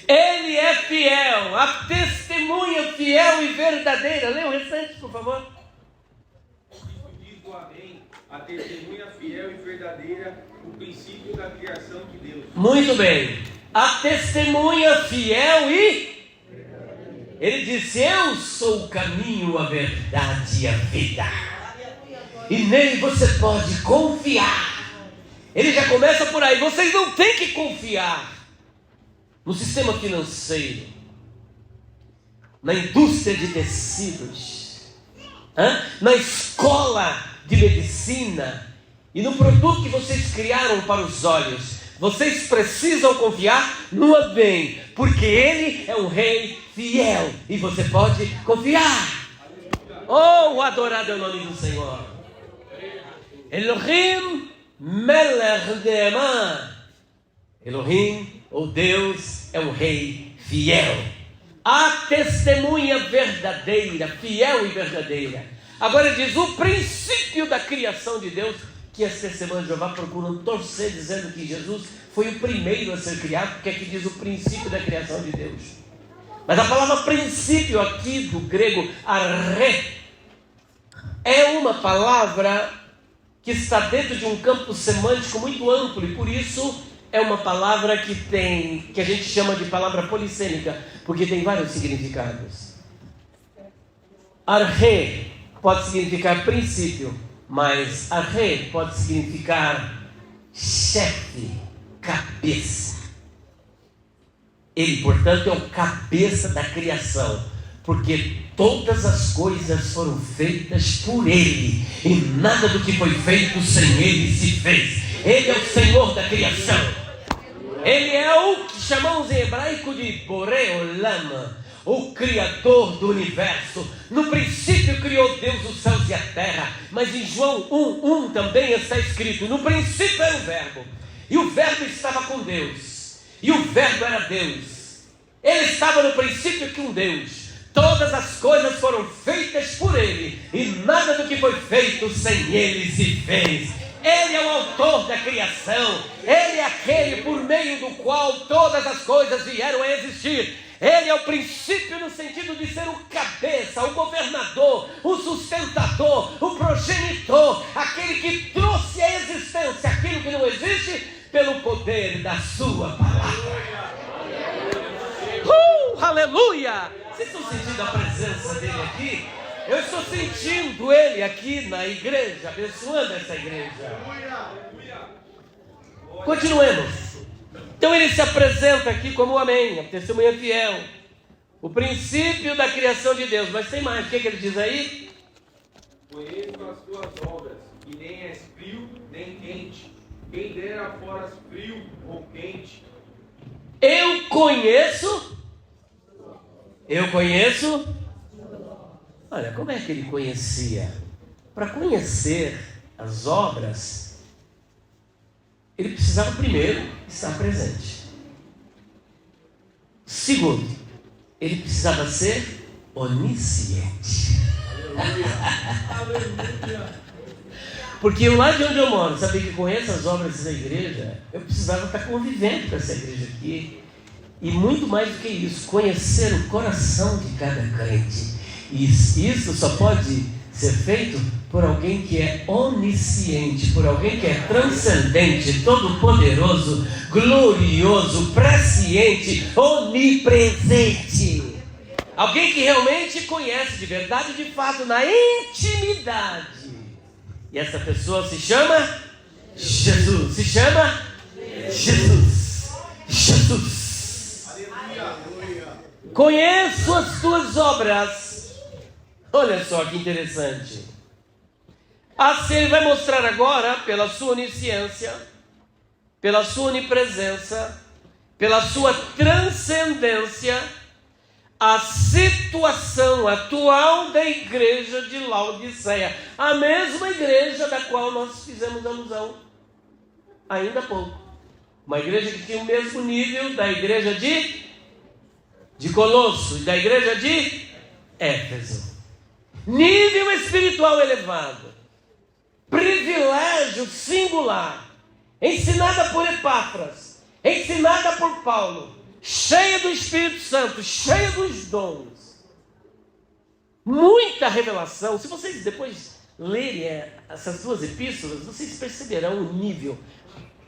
A: Ele é fiel, a testemunha fiel e verdadeira. Leia o restante, por favor.
C: Isso diz o amém, a testemunha fiel e verdadeira, o princípio da criação de Deus.
A: Muito bem. A testemunha fiel e... Ele disse, eu sou o caminho, a verdade e a vida. E nele você pode confiar. Ele já começa por aí. Vocês não têm que confiar no sistema financeiro, na indústria de tecidos, na escola de medicina e no produto que vocês criaram para os olhos. Vocês precisam confiar no amém, porque ele é um rei fiel e você pode confiar. Oh, adorado é o nome do Senhor. Elohim Melech Ne'eman. Elohim, ou Deus, é um rei fiel. A testemunha verdadeira, fiel e verdadeira. Agora diz, o princípio da criação de Deus, que as testemunhas de Jeová procuram torcer, dizendo que Jesus foi o primeiro a ser criado, porque aqui diz o princípio da criação de Deus. Mas a palavra princípio aqui do grego, arre, é uma palavra que está dentro de um campo semântico muito amplo, e por isso é uma palavra que a gente chama de palavra polissêmica, porque tem vários significados. Arre pode significar princípio, mas arre pode significar chefe, cabeça. Ele, portanto, é o cabeça da criação, porque todas as coisas foram feitas por ele, e nada do que foi feito sem ele se fez. Ele é o Senhor da criação. Ele é o que chamamos em hebraico de Boré Olam, o Criador do universo. No princípio criou Deus os céus e a terra. Mas em João 1:1 também está escrito, no princípio era o Verbo, e o Verbo estava com Deus, e o Verbo era Deus. Ele estava no princípio com Deus. Todas as coisas foram feitas por ele, e nada do que foi feito sem ele se fez. Ele é o autor da criação. Ele é aquele por meio do qual todas as coisas vieram a existir. Ele é o princípio no sentido de ser o cabeça, o governador, o sustentador, o progenitor, aquele que trouxe à existência aquilo que não existe pelo poder da sua palavra. Aleluia! Vocês estão sentindo a presença dele aqui? Eu estou sentindo ele aqui na igreja, abençoando essa igreja. Continuemos. Então ele se apresenta aqui como o amém, a testemunha fiel, o princípio da criação de Deus. Mas tem mais, o que ele diz aí?
C: Conheço as tuas obras, que nem és frio nem quente. Quem dera foras frio ou quente.
A: Eu conheço. Olha, como é que ele conhecia? Para conhecer as obras, ele precisava primeiro estar presente. Segundo, ele precisava ser onisciente. Porque eu, lá de onde eu moro, sabia que conheço as obras dessa igreja, eu precisava estar convivendo com essa igreja aqui. E muito mais do que isso, conhecer o coração de cada crente. E isso só pode ser feito por alguém que é onisciente, por alguém que é transcendente, todo-poderoso, glorioso, presciente, onipresente. Alguém que realmente conhece de verdade, de fato, na intimidade. E essa pessoa se chama Jesus. Se chama Jesus. Jesus. Conheço as tuas obras. Olha só que interessante. Assim ele vai mostrar agora, pela sua onisciência, pela sua onipresença, pela sua transcendência, a situação atual da igreja de Laodiceia, a mesma igreja da qual nós fizemos alusão ainda há pouco, uma igreja que tinha o mesmo nível da igreja de Colosso e da igreja de Éfeso, nível espiritual elevado, privilégio singular, ensinada por Epáfras, ensinada por Paulo, cheia do Espírito Santo, cheia dos dons, muita revelação. Se vocês depois lerem essas duas epístolas, vocês perceberão o nível.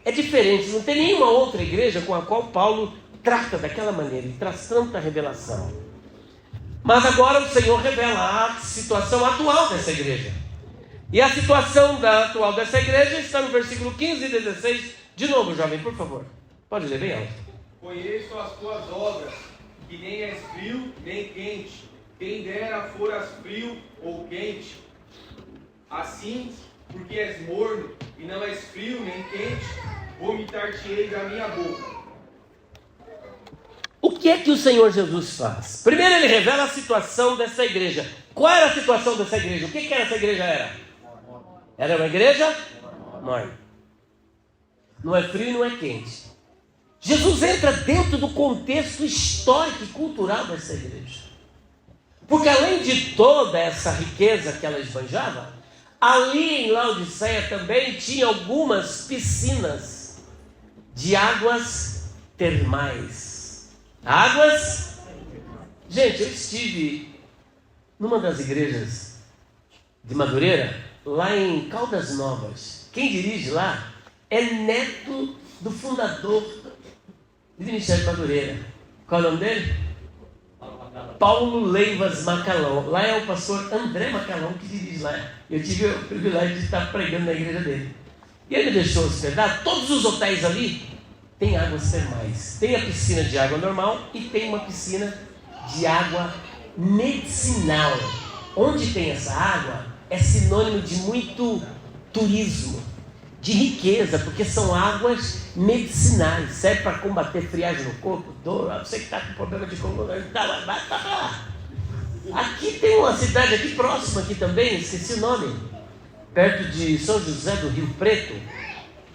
A: É diferente, não tem nenhuma outra igreja com a qual Paulo trata daquela maneira e traz tanta revelação. Mas agora o Senhor revela a situação atual dessa igreja. E a situação atual dessa igreja está no versículo 15 e 16. De novo, jovem, por favor. Pode ler bem alto.
C: Conheço as tuas obras, que nem és frio nem quente. Quem dera foras frio ou quente. Assim, porque és morno e não és frio nem quente, vomitar-te-ei da minha boca.
A: O que é que o Senhor Jesus faz? Primeiro ele revela a situação dessa igreja. Qual era a situação dessa igreja? O que essa igreja era? Era uma igreja morna. Não é frio e não é quente. Jesus entra dentro do contexto histórico e cultural dessa igreja. Porque além de toda essa riqueza que ela esbanjava, ali em Laodiceia também tinha algumas piscinas de águas termais. Gente, eu estive numa das igrejas de Madureira, lá em Caldas Novas. Quem dirige lá é neto do fundador do Ministério de Madureira. Qual é o nome dele? Paulo Leivas Macalão. Lá é o pastor André Macalão que dirige lá. Eu tive o privilégio de estar pregando na igreja dele. E ele me deixou hospedar. Todos os hotéis ali têm águas termais. Tem a piscina de água normal e tem uma piscina de água medicinal. Onde tem essa água é sinônimo de muito turismo, de riqueza, porque são águas medicinais, serve para combater friagem no corpo, dor. Você que está com problema de coluna, vai para lá. Aqui tem uma cidade aqui próxima aqui também, esqueci o nome, perto de São José do Rio Preto,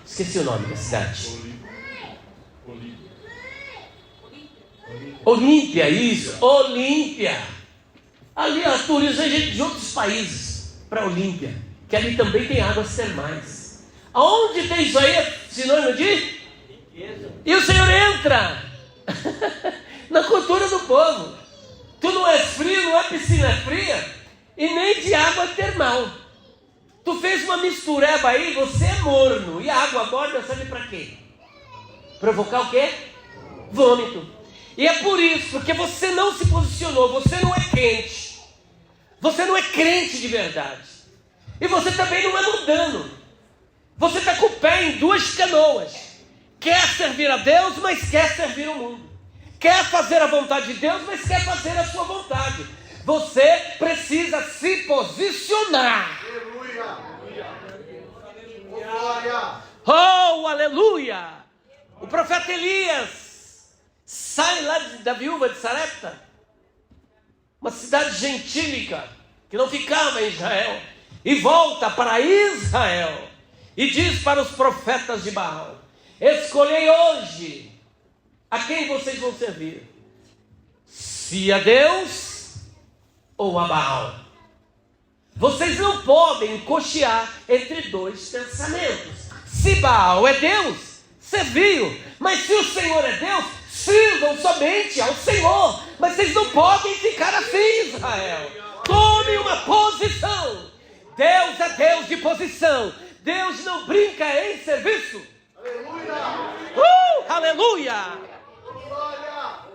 A: esqueci o nome da cidade. Olímpia, isso, Olímpia. Ali a turismo é gente de outros países para Olímpia, que ali também tem águas termais. Aonde tem isso aí é sinônimo de riqueza. E o Senhor entra na cultura do povo. Tu não és frio, não é piscina fria e nem de água termal. Tu fez uma mistureba aí, você é morno. E a água morna serve para quê? Provocar o quê? Vômito. E é por isso, porque você não se posicionou, você não é quente, você não é crente de verdade. E você também não é mundano. Você está com o pé em duas canoas. Quer servir a Deus, mas quer servir o mundo. Quer fazer a vontade de Deus, mas quer fazer a sua vontade. Você precisa se posicionar.
B: Aleluia.
A: Oh, aleluia! O profeta Elias sai lá da viúva de Sarepta, uma cidade gentílica que não ficava em Israel, e volta para Israel. E diz para os profetas de Baal: escolhei hoje a quem vocês vão servir, se a Deus ou a Baal. Vocês não podem cochear entre dois pensamentos. Se Baal é Deus, serviu. Mas se o Senhor é Deus, sirvam somente ao Senhor. Mas vocês não podem ficar assim, Israel. Tome uma posição. Deus é Deus de posição. Deus não brinca em serviço. Aleluia!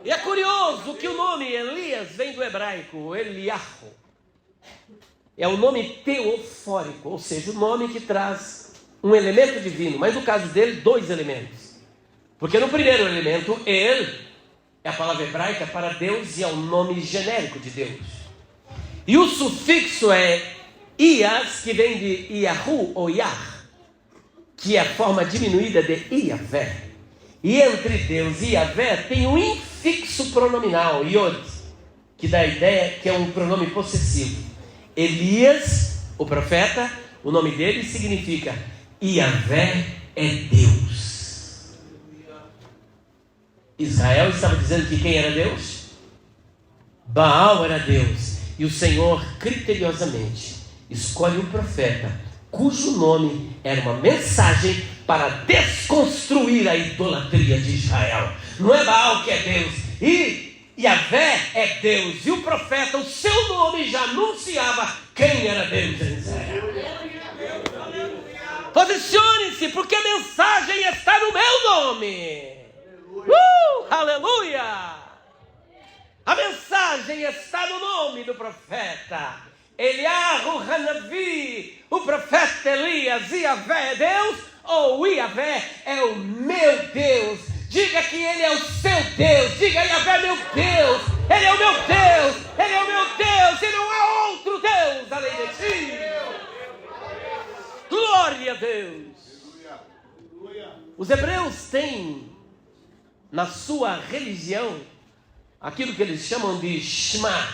A: E é curioso que o nome Elias vem do hebraico, Eliahu. É um nome teofórico, ou seja, o nome que traz um elemento divino. Mas no caso dele, 2 elementos. Porque no primeiro elemento, El, é a palavra hebraica para Deus e é o nome genérico de Deus. E o sufixo é Ias, que vem de Iahu ou Yah, que é a forma diminuída de Iavé. E entre Deus e Iavé tem um infixo pronominal, Yod, que dá a ideia que é um pronome possessivo. Elias, o profeta, o nome dele significa Iavé é Deus. Israel estava dizendo que quem era Deus? Baal era Deus. E o Senhor criteriosamente escolhe um profeta cujo nome era uma mensagem para desconstruir a idolatria de Israel. Não é Baal que é Deus, e Yahvé é Deus, e o profeta, o seu nome já anunciava quem era Deus em Israel. Posicione-se, porque a mensagem está no meu nome. Aleluia! A mensagem está no nome do profeta Eliahu Hanavi, o profeta Elias. Yahvé é Deus, ou Yahvé é o meu Deus. Diga que Ele é o seu Deus. Diga: Yahvé é meu Deus. Ele é o meu Deus. Ele é o meu Deus. E não há outro Deus além de ti. Glória a Deus. Os hebreus têm na sua religião aquilo que eles chamam de Shema.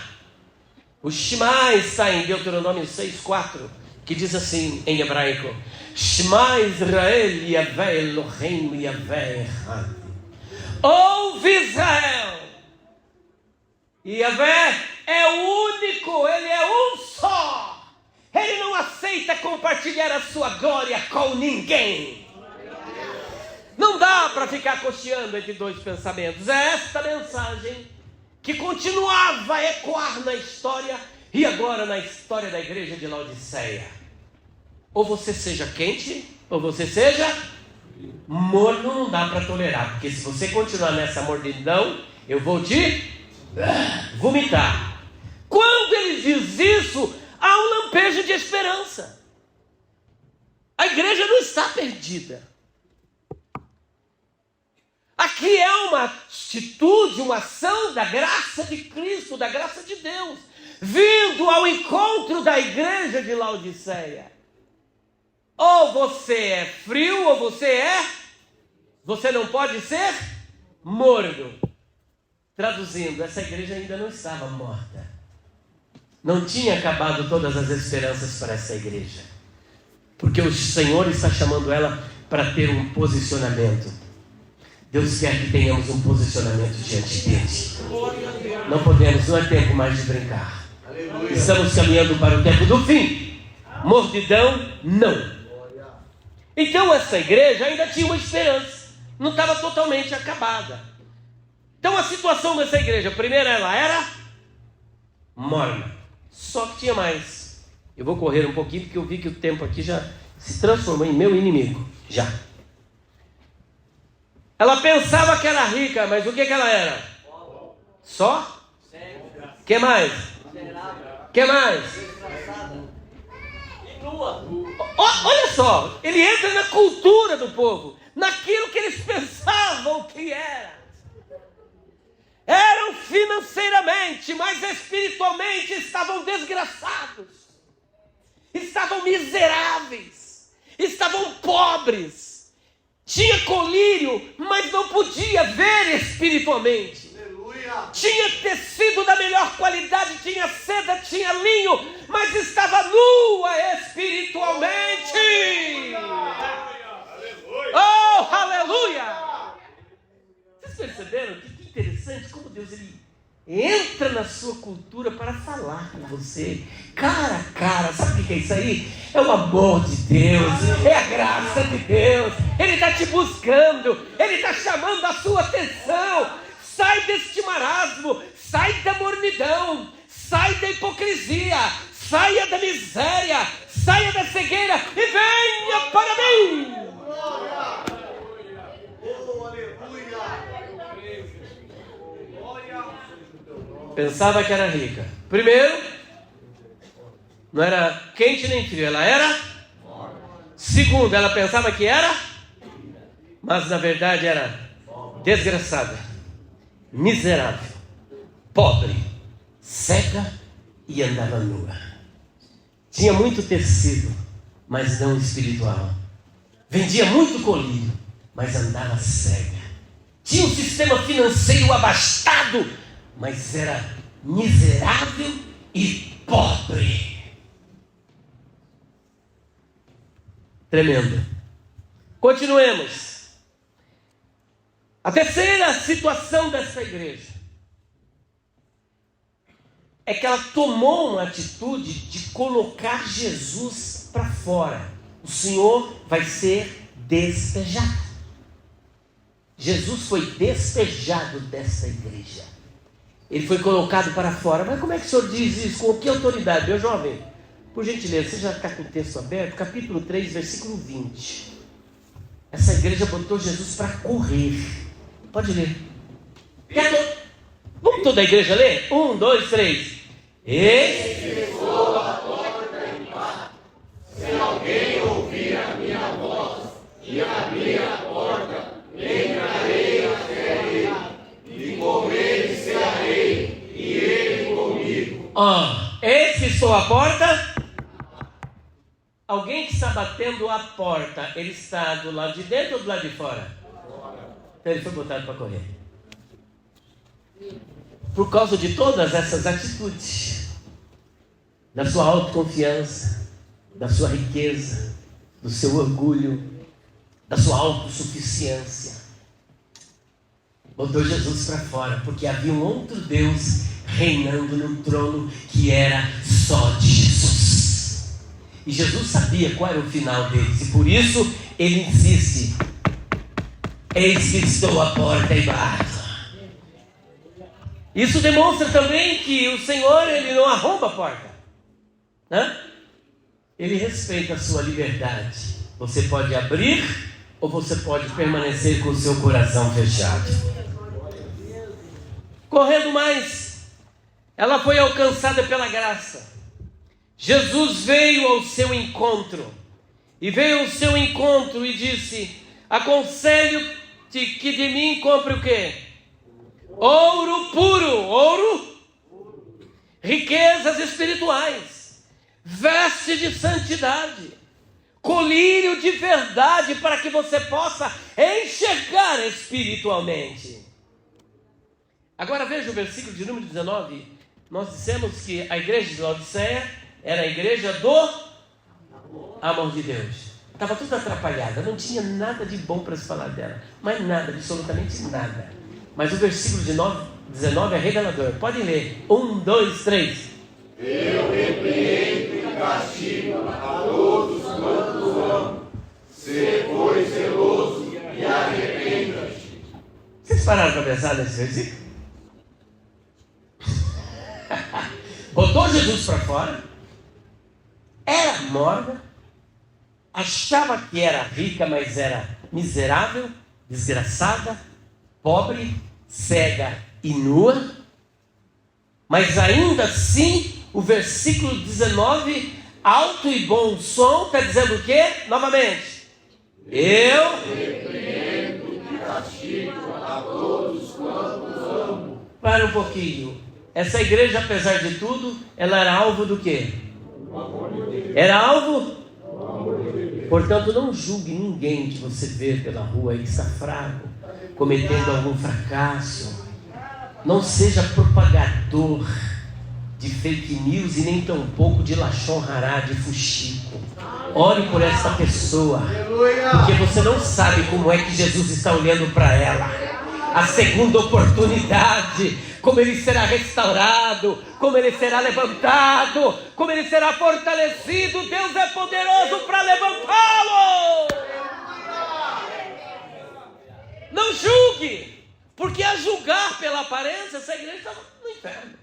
A: O Shema está em Deuteronômio 6,4, que diz assim em hebraico: Shema Israel, Yahvé Elohim, Yahvé Echad. Ouve Israel, Yahvé é o único, Ele é um só. Ele não aceita compartilhar a sua glória com ninguém. Não dá para ficar cocheando entre 2 pensamentos. É esta mensagem que continuava a ecoar na história e agora na história da igreja de Laodiceia. Ou você seja quente, ou você seja morno. Não dá para tolerar, porque se você continuar nessa mordidão, eu vou te vomitar. Quando ele diz isso, há um lampejo de esperança. A igreja não está perdida. Aqui é uma atitude, uma ação da graça de Cristo, da graça de Deus, vindo ao encontro da igreja de Laodiceia. Ou você é frio, ou você não pode ser morno. Traduzindo, essa igreja ainda não estava morta. Não tinha acabado todas as esperanças para essa igreja. Porque o Senhor está chamando ela para ter um posicionamento. Deus quer que tenhamos um posicionamento diante dele. Não podemos, não é tempo mais de brincar. Estamos caminhando para o tempo do fim. Mordidão, não. Então essa igreja ainda tinha uma esperança. Não estava totalmente acabada. Então a situação dessa igreja, primeiro ela era morna. Só que tinha mais. Eu vou correr um pouquinho porque eu vi que o tempo aqui já se transformou em meu inimigo. Já. Ela pensava que era rica, mas o que ela era? Só? Que mais? Que mais? Olha só, ele entra na cultura do povo, naquilo que eles pensavam que era. Eram financeiramente, mas espiritualmente estavam desgraçados, estavam miseráveis, estavam pobres. Tinha colírio, mas não podia ver espiritualmente. Aleluia. Tinha tecido da melhor qualidade, tinha seda, tinha linho, mas estava nua espiritualmente. Aleluia. Oh, aleluia! Vocês perceberam que interessante como Deus ele entra na sua cultura para falar com você, cara a cara. Sabe o que é isso aí? É o amor de Deus, é a graça de Deus. Ele está te buscando, Ele está chamando a sua atenção. Sai deste marasmo, sai da mornidão, sai da hipocrisia, saia da miséria, saia da cegueira e venha para mim. Pensava que era rica. Primeiro, não era quente nem frio, ela era. Segundo, ela pensava que era, mas na verdade era desgraçada, miserável, pobre, cega e andava nua. Tinha muito tecido, mas não espiritual. Vendia muito colírio, mas andava cega. Tinha um sistema financeiro abastado, mas era miserável e pobre. Tremendo. Continuemos. A terceira situação dessa igreja é que ela tomou uma atitude de colocar Jesus para fora. O Senhor vai ser despejado. Jesus foi despejado dessa igreja. Ele foi colocado para fora. Mas como é que o Senhor diz isso? Com que autoridade? Meu jovem, por gentileza, você já está com o texto aberto? Capítulo 3, versículo 20. Essa igreja botou Jesus para correr. Pode ler. Vamos toda a igreja ler? 1, 2, 3. Eis sou a porta e bato. Se alguém ouvir a minha voz e abrir a porta, entrarei até ele, e com ele cearei, e ele comigo. Eis que sou a porta. Alguém que está batendo a porta, ele está do lado de dentro ou do lado de fora? Então ele foi botado para correr. Por causa de todas essas atitudes, da sua autoconfiança, da sua riqueza, do seu orgulho, da sua autossuficiência, botou Jesus para fora, porque havia um outro Deus reinando no trono que era só de Jesus. E Jesus sabia qual era o final deles, e por isso ele insiste: eis que estou à porta e bato. Isso demonstra também que o Senhor, ele não arromba a porta, né? Ele respeita a sua liberdade. Você pode abrir ou você pode permanecer com o seu coração fechado. Correndo mais, ela foi alcançada pela graça. Jesus veio ao seu encontro, e veio ao seu encontro e disse: aconselho-te que de mim compre o quê? Ouro puro, riquezas espirituais, veste de santidade, colírio de verdade, para que você possa enxergar espiritualmente. Agora veja o versículo de número 19. Nós dissemos que a igreja de Laodiceia era a igreja do amor de Deus. Estava tudo atrapalhada, não tinha nada de bom para se falar dela, mas nada, absolutamente nada. Mas o versículo de 19 é revelador. Podem ler. 1, 2, 3. Eu repreendo e castigo a todos quantos amo. Se pois zeloso e arrependa-te. Vocês pararam para pensar nesse versículo? Botou Jesus para fora, era morna, achava que era rica, mas era miserável, desgraçada, pobre, cega e nua. Mas ainda assim, o versículo 19, alto e bom som, está dizendo o quê? Novamente: eu repreendo e castigo a todos quantos amo. Para um pouquinho. Essa igreja, apesar de tudo, ela era alvo do quê? Era alvo? Portanto, não julgue ninguém que você vê pela rua aí que está fraco, cometendo algum fracasso. Não seja propagador de fake news e nem tampouco de lachon hará, de fuxico. Ore por essa pessoa, porque você não sabe como é que Jesus está olhando para ela. A segunda oportunidade, como ele será restaurado, como ele será levantado, como ele será fortalecido. Deus é poderoso para levantá-lo. Não julgue, porque a julgar pela aparência, essa igreja está no inferno.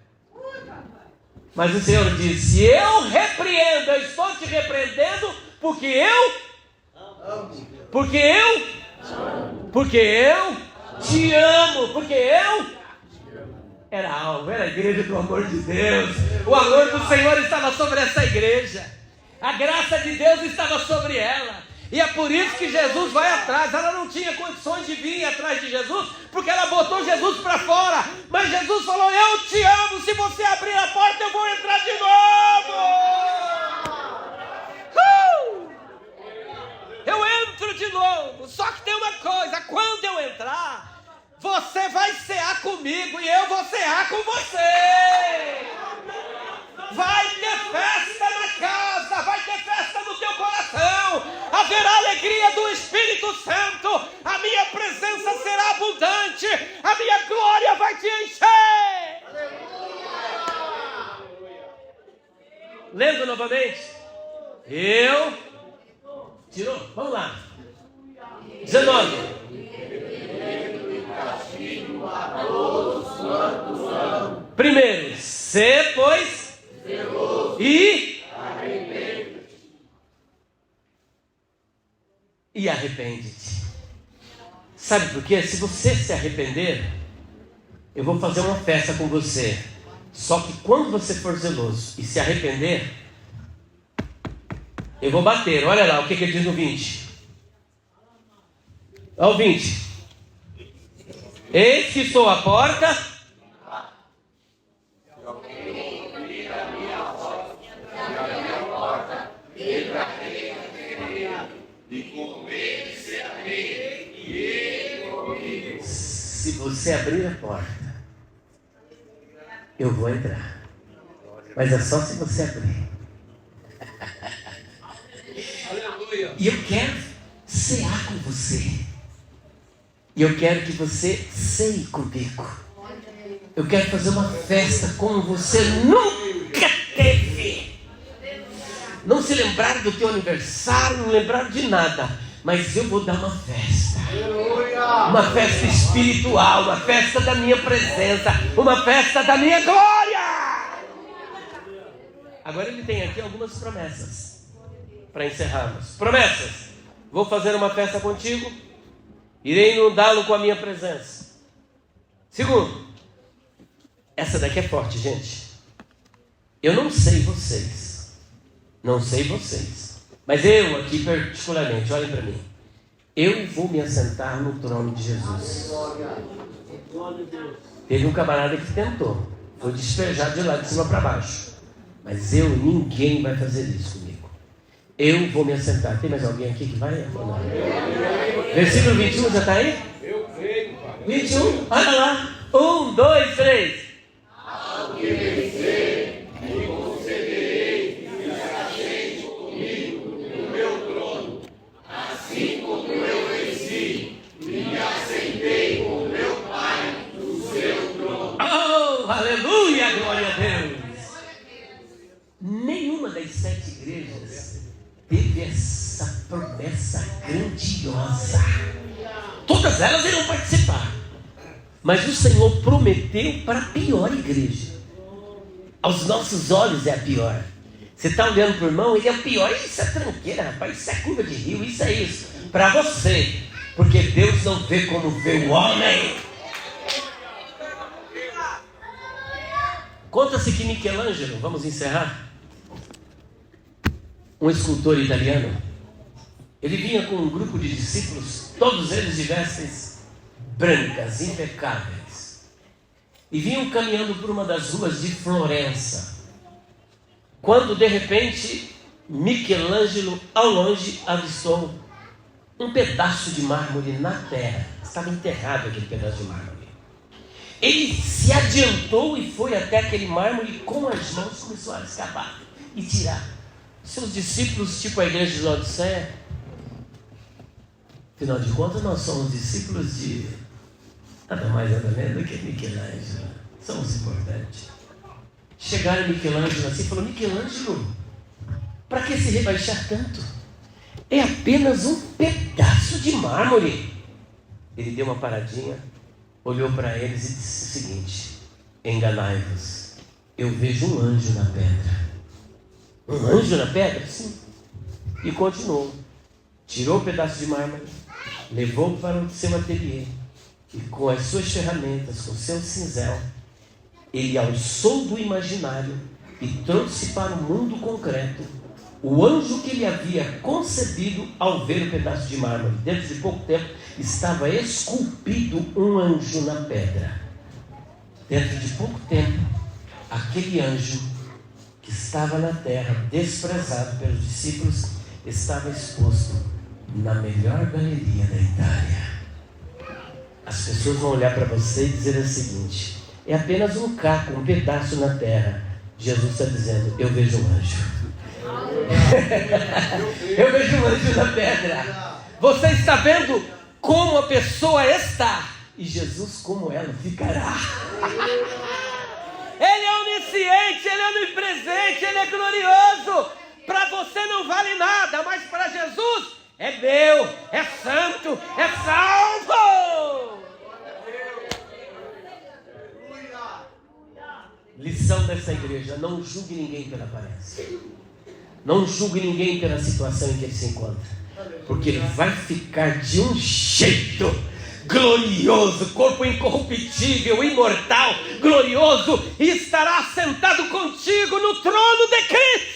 A: Mas o Senhor disse: eu repreendo, eu estou te repreendendo porque eu amo. Porque eu amo. Porque eu te amo. Porque eu era alvo, era a igreja do amor de Deus. O amor do Senhor estava sobre essa igreja. A graça de Deus estava sobre ela. E é por isso que Jesus vai atrás. Ela não tinha condições de vir atrás de Jesus, porque ela botou Jesus para fora. Mas Jesus falou: eu te amo, se você abrir a porta eu vou entrar de novo. Eu entro de novo. Só que tem uma coisa: quando eu entrar, você vai cear comigo e eu vou cear com você. Vai ter festa na casa, vai ter festa no teu coração, haverá alegria do Espírito Santo, a minha presença será abundante, a minha glória vai te encher. Lendo novamente. Eu. Tirou? Vamos lá. 19. Primeiro, se pois e arrepende-te. Sabe por quê? Se você se arrepender, eu vou fazer uma festa com você. Só que quando você for zeloso e se arrepender, eu vou bater. Olha lá o que ele diz no 20. Olha o 20. Eis que estou à porta. Se você abrir a porta, eu vou entrar. Mas é só se você abrir. E eu quero cear com você. E eu quero que você ceie comigo. Eu quero fazer uma festa como você nunca teve. Não se lembrar do teu aniversário, não lembrar de nada. Mas eu vou dar uma festa. Uma festa espiritual, uma festa da minha presença, uma festa da minha glória. Agora ele tem aqui algumas promessas para encerrarmos. Promessas: vou fazer uma festa contigo, irei inundá-lo com a minha presença. Segundo, essa daqui é forte, gente. Eu não sei vocês, mas eu aqui particularmente, olhem para mim. Eu vou me assentar no trono de Jesus. Teve um camarada que tentou, foi despejar de lá de cima para baixo. Mas ninguém vai fazer isso comigo. Eu vou me assentar. Tem mais alguém aqui que vai? Não. Versículo 21, já está aí?
C: Eu creio, Pai.
A: 21, olha lá. 1, 2, 3.
D: Ao que vencer, me concederei que se assente comigo no meu trono, assim como eu venci e me assentei com meu Pai no seu trono.
A: Oh, aleluia, glória a Deus. Nenhuma das 7 igrejas teve essa promessa grandiosa. Todas elas irão participar. Mas o Senhor prometeu para a pior igreja. Aos nossos olhos é a pior. Você está olhando para o irmão, ele é o pior. Isso é tranqueira, rapaz. Isso é curva de rio, isso é isso. Para você. Porque Deus não vê como vê o homem. Conta-se que Michelangelo, vamos encerrar, um escultor italiano, ele vinha com um grupo de discípulos, todos eles de vestes brancas, impecáveis, e vinham caminhando por uma das ruas de Florença, quando de repente Michelangelo ao longe avistou um pedaço de mármore na terra. Estava enterrado aquele pedaço de mármore. Ele se adiantou e foi até aquele mármore e com as mãos começou a escapar e tirar. Seus discípulos, tipo a igreja de Laodiceia, afinal de contas nós somos discípulos de nada mais nada menos do que Michelangelo. Somos importantes. Chegaram a Michelangelo assim e falou: Michelangelo, para que se rebaixar tanto? É apenas um pedaço de mármore. Ele deu uma paradinha, olhou para eles e disse o seguinte: enganai-vos, eu vejo um anjo na pedra. Um anjo na pedra? Sim. E continuou. Tirou o pedaço de mármore, levou para o seu ateliê e com as suas ferramentas, com o seu cinzel, ele alçou do imaginário e trouxe para o mundo concreto o anjo que ele havia concebido ao ver o pedaço de mármore. Dentro de pouco tempo estava esculpido um anjo na pedra. Dentro de pouco tempo, aquele anjo que estava na terra, desprezado pelos discípulos, estava exposto na melhor galeria da Itália. As pessoas vão olhar para você e dizer o seguinte: é apenas um caco, um pedaço na terra. Jesus está dizendo: eu vejo um anjo. Eu vejo um anjo na pedra. Você está vendo como a pessoa está, e Jesus como ela ficará. Ele é onisciente, Ele é onipresente, Ele é glorioso. Para você não vale nada, mas para Jesus é meu, é santo, é salvo. Lição dessa igreja: não julgue ninguém pela aparência. Não julgue ninguém pela situação em que ele se encontra, porque ele vai ficar de um jeito glorioso, corpo incorruptível, imortal, glorioso, e estará sentado contigo no trono de Cristo.